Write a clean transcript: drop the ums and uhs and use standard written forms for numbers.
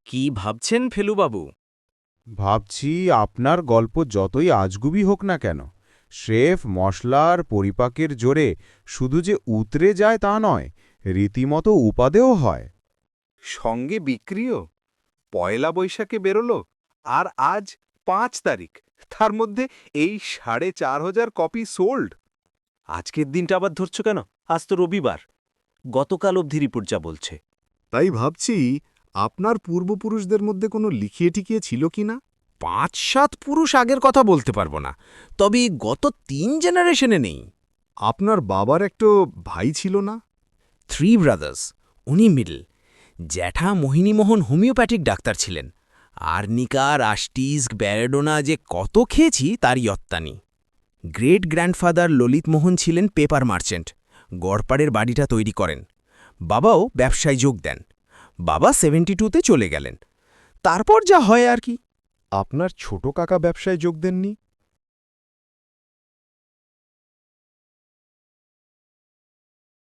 কি ভাবছেন ফেলুবাবু? ভাবছি আপনার গল্প যতই আজগুবি হোক না কেন, স্রেফ মশলার পরিপাকের জোরে শুধু যে উতরে যায় তা নয়, রীতিমতো উপাদেয় হয়। সঙ্গে বিক্রিও। পয়লা বৈশাখে বেরোলো, আর আজ 5 তারিখ, তার মধ্যে এই 4,500 কপি সোল্ড। আজকের দিনটা আবার ধরছ কেন? আজ তো রবিবার। গতকাল অবধি রিপোর্ট যা বলছে। তাই ভাবছি আপনার পূর্বপুরুষদের মধ্যে কোনো লিখিয়ে টিকিয়ে ছিল কি না। ৫-৭ পুরুষ আগের কথা বলতে পারবো না, তবে গত ৩ জেনারেশনে নেই। আপনার বাবার একটা ভাই ছিল না? 3 ব্রাদার্স, উনি মিডল। জ্যাঠা মোহিনীমোহন হোমিওপ্যাথিক ডাক্তার ছিলেন। আর্নিকা, রাস্টিস্ক, ব্যারেডোনা যে কত খেয়েছি তার ইয়ত্তানি। গ্রেট গ্র্যান্ডফাদার ললিতমোহন ছিলেন পেপার মার্চেন্ট, গড়পাড়ের বাড়িটা তৈরি করেন। বাবাও ব্যবসায় যোগ দেন। বাবা 72তে চলে গেলেন। তারপর যা হয় আর কি। আপনার ছোট কাকা ব্যবসায় যোগ দেননি?